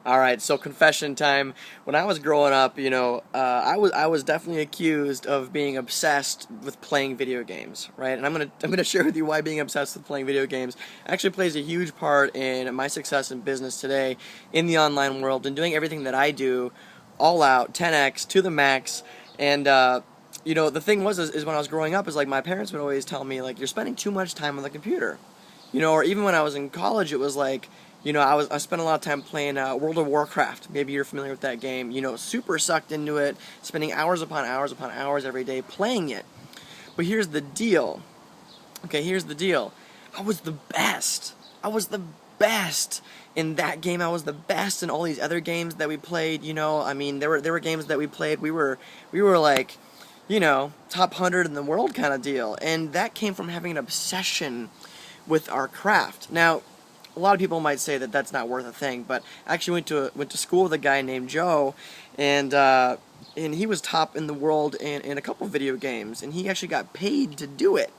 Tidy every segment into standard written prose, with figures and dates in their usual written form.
All right, so confession time. When I was growing up, I was definitely accused of being obsessed with playing video games, right? And I'm gonna share with you why being obsessed with playing video games actually plays a huge part in my success in business today, in the online world, and doing everything that I do, all out, 10x to the max. And the thing is when I was growing up, is like my parents would always tell me like you're spending too much time on the computer, or even when I was in college, it was like, I spent a lot of time playing World of Warcraft. Maybe you're familiar with that game. Super sucked into it, spending hours upon hours upon hours every day playing it. But here's the deal. Okay, here's the deal. I was the best. I was the best in that game. I was the best in all these other games that we played. I mean, there were games that we played. We were like, top 100 in the world kind of deal. And that came from having an obsession with our craft. Now, a lot of people might say that that's not worth a thing, but I actually went to school with a guy named Joe, and he was top in the world in a couple video games, and he actually got paid to do it.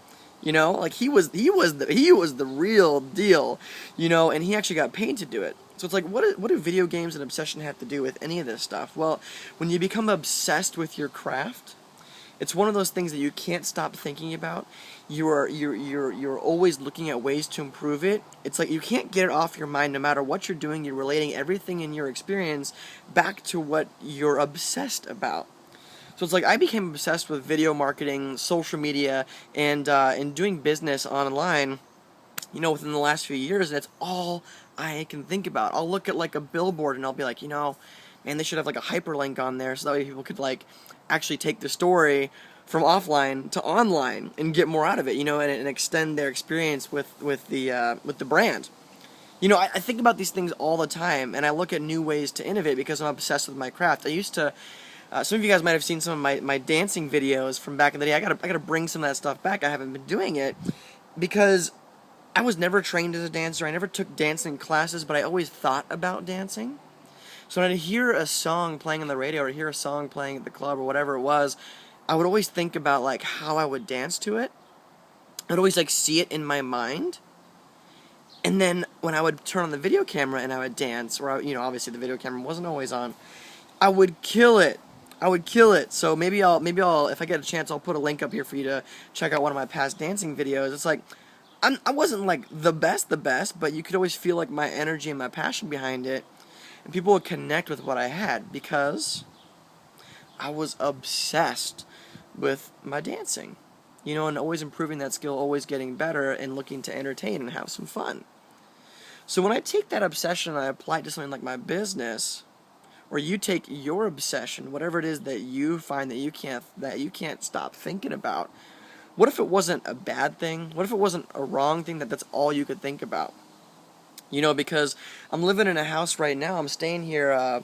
Like he was the real deal, and he actually got paid to do it. So it's like, what do video games and obsession have to do with any of this stuff? Well, when you become obsessed with your craft, it's one of those things that you can't stop thinking about. You're always looking at ways to improve it. It's like you can't get it off your mind no matter what you're doing. You're relating everything in your experience back to what you're obsessed about. So it's like I became obsessed with video marketing, social media, and doing business online, within the last few years, and it's all I can think about. I'll look at like a billboard and I'll be like, man, they should have like a hyperlink on there so that way people could like actually take the story from offline to online and get more out of it, and extend their experience with the brand. I think about these things all the time, and I look at new ways to innovate because I'm obsessed with my craft. I used to. Some of you guys might have seen some of my dancing videos from back in the day. I gotta bring some of that stuff back. I haven't been doing it because I was never trained as a dancer. I never took dancing classes, but I always thought about dancing. So when I'd hear a song playing on the radio or hear a song playing at the club or whatever it was, I would always think about like how I would dance to it. I'd always like see it in my mind. And then when I would turn on the video camera and I would dance, or obviously the video camera wasn't always on, I would kill it. I would kill it. So maybe I'll if I get a chance, I'll put a link up here for you to check out one of my past dancing videos. It's like I wasn't like the best, but you could always feel like my energy and my passion behind it, and people would connect with what I had because I was obsessed with my dancing, and always improving that skill, always getting better, and looking to entertain and have some fun. So when I take that obsession and I apply it to something like my business, or you take your obsession, whatever it is that you find that you can't stop thinking about, what if it wasn't a bad thing? What if it wasn't a wrong thing that's all you could think about? Because I'm living in a house right now. I'm staying here,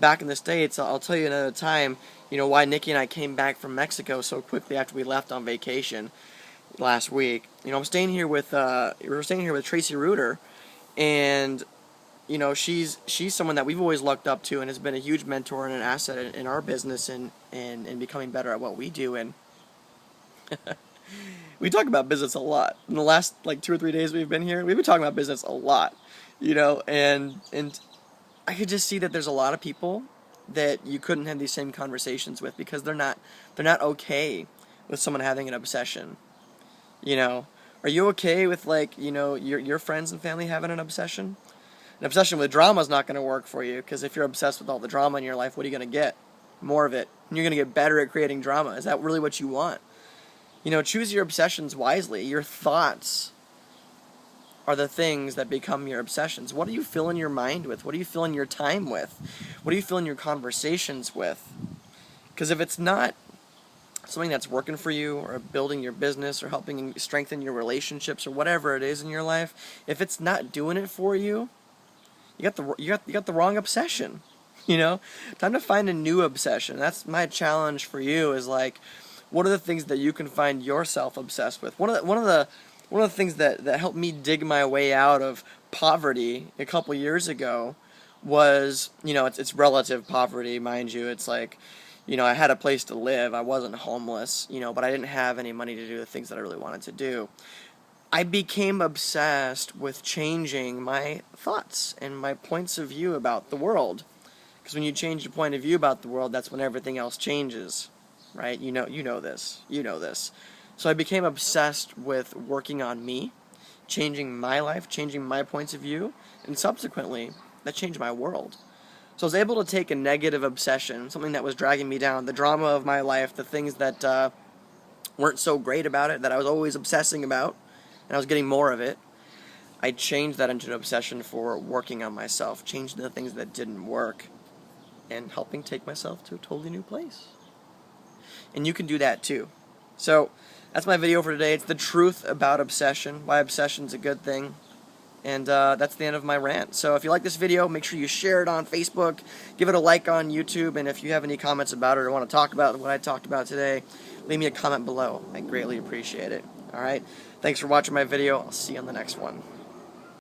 back in the States. I'll tell you another time, why Nikki and I came back from Mexico so quickly after we left on vacation last week. I'm staying here with, we're staying here with Tracy Reuter, and, she's someone that we've always looked up to and has been a huge mentor and an asset in our business and becoming better at what we do. And we talk about business a lot. In the last like 2 or 3 days we've been here, we've been talking about business a lot, and I could just see that there's a lot of people that you couldn't have these same conversations with because they're not okay with someone having an obsession. Are you okay with like your friends and family having an obsession? An obsession with drama is not going to work for you because if you're obsessed with all the drama in your life, what are you going to get? More of it. And you're going to get better at creating drama. Is that really what you want? Choose your obsessions wisely. Your thoughts are the things that become your obsessions. What are you filling your mind with? What are you filling your time with? What are you filling your conversations with? Because if it's not something that's working for you or building your business or helping strengthen your relationships or whatever it is in your life, if it's not doing it for you, you got the wrong obsession. Time to find a new obsession. That's my challenge for you. Is like, what are the things that you can find yourself obsessed with? One of the things that helped me dig my way out of poverty a couple years ago was, it's relative poverty, mind you. It's like, I had a place to live. I wasn't homeless, but I didn't have any money to do the things that I really wanted to do. I became obsessed with changing my thoughts and my points of view about the world. Because when you change your point of view about the world, that's when everything else changes, right? You know this. You know this. So I became obsessed with working on me, changing my life, changing my points of view, and subsequently, that changed my world. So I was able to take a negative obsession, something that was dragging me down, the drama of my life, the things that weren't so great about it, that I was always obsessing about, and I was getting more of it. I changed that into an obsession for working on myself, changing the things that didn't work, and helping take myself to a totally new place. And you can do that too. So that's my video for today. It's the truth about obsession, why obsession's a good thing. And that's the end of my rant. So if you like this video, make sure you share it on Facebook, give it a like on YouTube, and if you have any comments about it or want to talk about what I talked about today, leave me a comment below. I greatly appreciate it. Alright? Thanks for watching my video. I'll see you on the next one.